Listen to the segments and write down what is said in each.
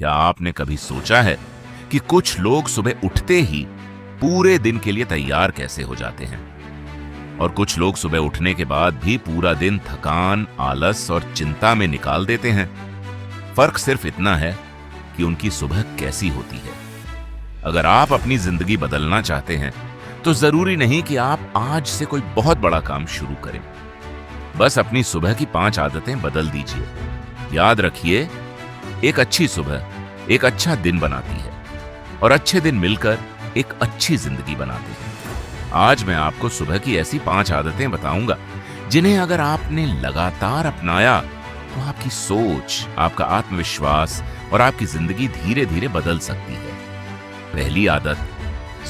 क्या आपने कभी सोचा है कि कुछ लोग सुबह उठते ही पूरे दिन के लिए तैयार कैसे हो जाते हैं, और कुछ लोग सुबह उठने के बाद भी पूरा दिन थकान, आलस और चिंता में निकाल देते हैं। फर्क सिर्फ इतना है कि उनकी सुबह कैसी होती है। अगर आप अपनी जिंदगी बदलना चाहते हैं तो जरूरी नहीं कि आप आज से कोई बहुत बड़ा काम शुरू करें। बस अपनी सुबह की 5 आदतें बदल दीजिए। याद रखिए, एक अच्छी सुबह एक अच्छा दिन बनाती है और अच्छे दिन मिलकर एक अच्छी जिंदगी बनाते हैं। आज मैं आपको सुबह की ऐसी 5 आदतें बताऊंगा जिन्हें अगर आपने लगातार अपनाया तो आपकी सोच, आपका आत्मविश्वास और आपकी जिंदगी धीरे धीरे बदल सकती है। पहली आदत,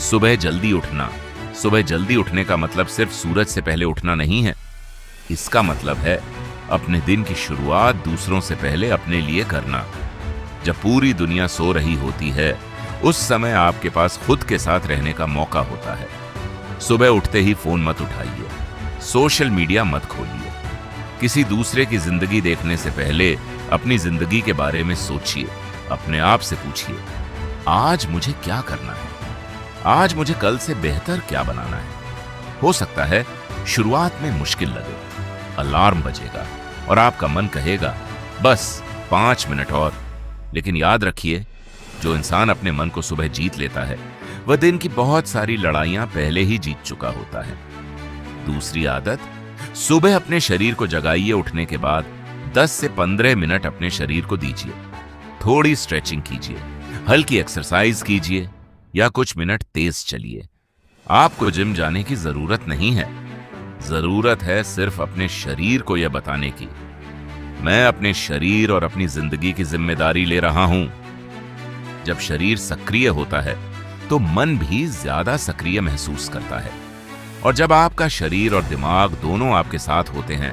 सुबह जल्दी उठना। सुबह जल्दी उठने का मतलब सिर्फ सूरज से पहले उठना नहीं है। इसका मतलब है अपने दिन की शुरुआत दूसरों से पहले अपने लिए करना। जब पूरी दुनिया सो रही होती है, उस समय आपके पास खुद के साथ रहने का मौका होता है। सुबह उठते ही फोन मत उठाइए, सोशल मीडिया मत खोलिए। किसी दूसरे की जिंदगी देखने से पहले अपनी जिंदगी के बारे में सोचिए। अपने आप से पूछिए, आज मुझे क्या करना है? आज मुझे कल से बेहतर क्या बनाना है? हो सकता है शुरुआत में मुश्किल लगे, अलार्म बजेगा और आपका मन कहेगा बस 5 मिनट और। लेकिन याद रखिए, जो इंसान अपने मन को सुबह जीत लेता है वह दिन की बहुत सारी लड़ाइयां पहले ही जीत चुका होता है। दूसरी आदत, सुबह अपने शरीर को जगाइए। उठने के बाद 10 से 15 मिनट अपने शरीर को दीजिए। थोड़ी स्ट्रेचिंग कीजिए, हल्की एक्सरसाइज कीजिए या कुछ मिनट तेज चलिए। आपको जिम जाने की जरूरत नहीं है। जरूरत है सिर्फ अपने शरीर को यह बताने की, मैं अपने शरीर और अपनी जिंदगी की जिम्मेदारी ले रहा हूं। जब शरीर सक्रिय होता है तो मन भी ज्यादा सक्रिय महसूस करता है, और जब आपका शरीर और दिमाग दोनों आपके साथ होते हैं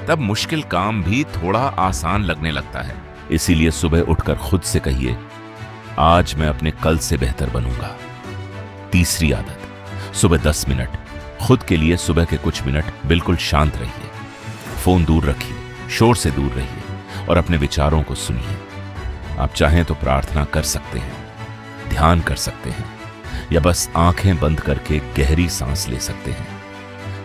तब मुश्किल काम भी थोड़ा आसान लगने लगता है। इसीलिए सुबह उठकर खुद से कहिए, आज मैं अपने कल से बेहतर बनूंगा। तीसरी आदत, सुबह 10 मिनट खुद के लिए। सुबह के कुछ मिनट बिल्कुल शांत रहिए, फोन दूर रखिए, शोर से दूर रहिए और अपने विचारों को सुनिए। आप चाहें तो प्रार्थना कर सकते हैं, ध्यान कर सकते हैं या बस आंखें बंद करके गहरी सांस ले सकते हैं,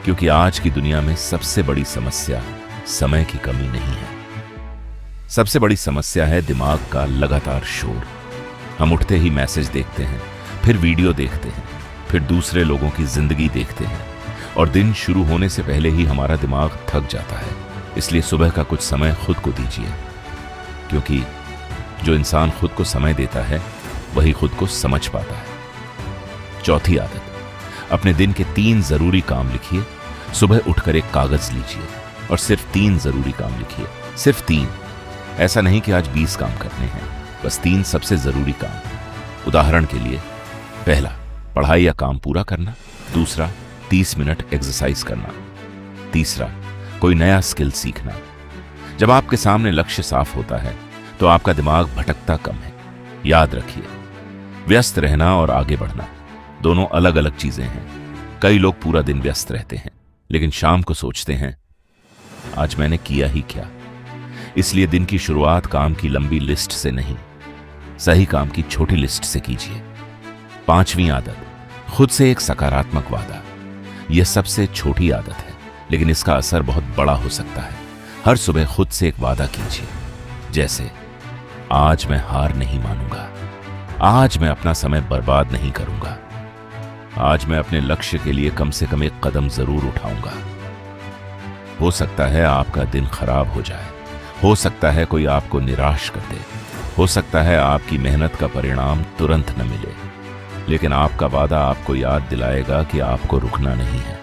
क्योंकि आज की दुनिया में सबसे बड़ी समस्या समय की कमी नहीं है। सबसे बड़ी समस्या है दिमाग का लगातार शोर। हम उठते ही मैसेज देखते हैं, फिर वीडियो देखते हैं, फिर दूसरे लोगों की जिंदगी देखते हैं और दिन शुरू होने से पहले ही हमारा दिमाग थक जाता है। इसलिए सुबह का कुछ समय खुद को दीजिए, क्योंकि जो इंसान खुद को समय देता है वही खुद को समझ पाता है। चौथी आदत, अपने दिन के 3 जरूरी काम लिखिए। सुबह उठकर एक कागज लीजिए और सिर्फ 3 जरूरी काम लिखिए। सिर्फ 3, ऐसा नहीं कि आज 20 काम करने हैं, बस 3 सबसे जरूरी काम। उदाहरण के लिए, पहला, पढ़ाई या काम पूरा करना। दूसरा, 30 मिनट एक्सरसाइज करना। तीसरा, कोई नया स्किल सीखना। जब आपके सामने लक्ष्य साफ होता है तो आपका दिमाग भटकता कम है। याद रखिए, व्यस्त रहना और आगे बढ़ना दोनों अलग अलग चीजें हैं। कई लोग पूरा दिन व्यस्त रहते हैं लेकिन शाम को सोचते हैं, आज मैंने किया ही क्या? इसलिए दिन की शुरुआत काम की लंबी लिस्ट से नहीं, सही काम की छोटी लिस्ट से कीजिए। 5वीं आदत, खुद से एक सकारात्मक वादा। यह सबसे छोटी आदत है लेकिन इसका असर बहुत बड़ा हो सकता है। हर सुबह खुद से एक वादा कीजिए, जैसे आज मैं हार नहीं मानूंगा, आज मैं अपना समय बर्बाद नहीं करूंगा, आज मैं अपने लक्ष्य के लिए कम से कम एक कदम जरूर उठाऊंगा। हो सकता है आपका दिन खराब हो जाए, हो सकता है कोई आपको निराश कर दे, हो सकता है आपकी मेहनत का परिणाम तुरंत न मिले, लेकिन आपका वादा आपको याद दिलाएगा कि आपको रुकना नहीं है,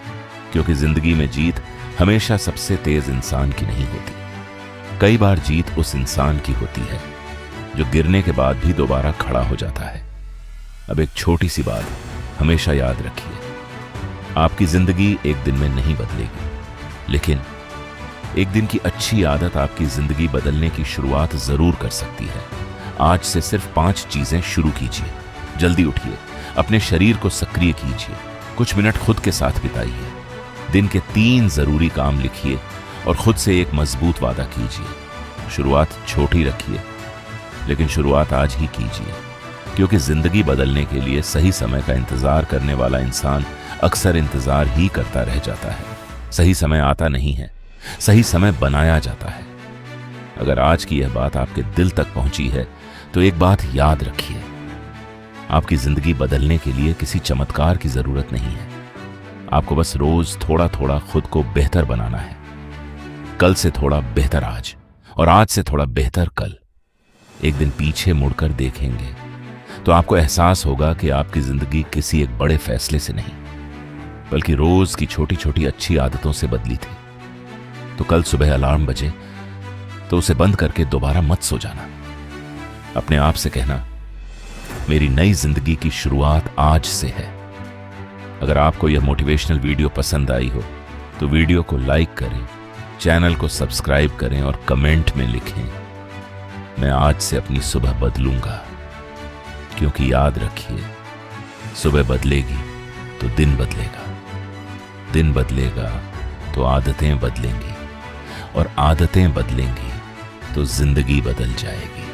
क्योंकि जिंदगी में जीत हमेशा सबसे तेज इंसान की नहीं होती। कई बार जीत उस इंसान की होती है जो गिरने के बाद भी दोबारा खड़ा हो जाता है। अब एक छोटी सी बात हमेशा याद रखिए, आपकी जिंदगी एक दिन में नहीं बदलेगी, लेकिन एक दिन की अच्छी आदत आपकी जिंदगी बदलने की शुरुआत जरूर कर सकती है। आज से सिर्फ 5 चीजें शुरू कीजिए। जल्दी उठिए, अपने शरीर को सक्रिय कीजिए, कुछ मिनट खुद के साथ बिताइए, दिन के 3 जरूरी काम लिखिए और खुद से एक मजबूत वादा कीजिए। शुरुआत छोटी रखिए लेकिन शुरुआत आज ही कीजिए, क्योंकि जिंदगी बदलने के लिए सही समय का इंतजार करने वाला इंसान अक्सर इंतजार ही करता रह जाता है। सही समय आता नहीं है, सही समय बनाया जाता है। अगर आज की यह बात आपके दिल तक पहुंची है तो एक बात याद रखिए, आपकी जिंदगी बदलने के लिए किसी चमत्कार की जरूरत नहीं है। आपको बस रोज थोड़ा थोड़ा खुद को बेहतर बनाना है। कल से थोड़ा बेहतर आज, और आज से थोड़ा बेहतर कल। एक दिन पीछे मुड़कर देखेंगे तो आपको एहसास होगा कि आपकी जिंदगी किसी एक बड़े फैसले से नहीं, बल्कि रोज की छोटी छोटी अच्छी आदतों से बदली थी। तो कल सुबह अलार्म बजे तो उसे बंद करके दोबारा मत सो जाना। अपने आप से कहना, मेरी नई जिंदगी की शुरुआत आज से है। अगर आपको यह मोटिवेशनल वीडियो पसंद आई हो तो वीडियो को लाइक करें, चैनल को सब्सक्राइब करें और कमेंट में लिखें, मैं आज से अपनी सुबह बदलूंगा। क्योंकि याद रखिए, सुबह बदलेगी तो दिन बदलेगा, दिन बदलेगा तो आदतें बदलेंगी, और आदतें बदलेंगी तो जिंदगी बदल जाएगी।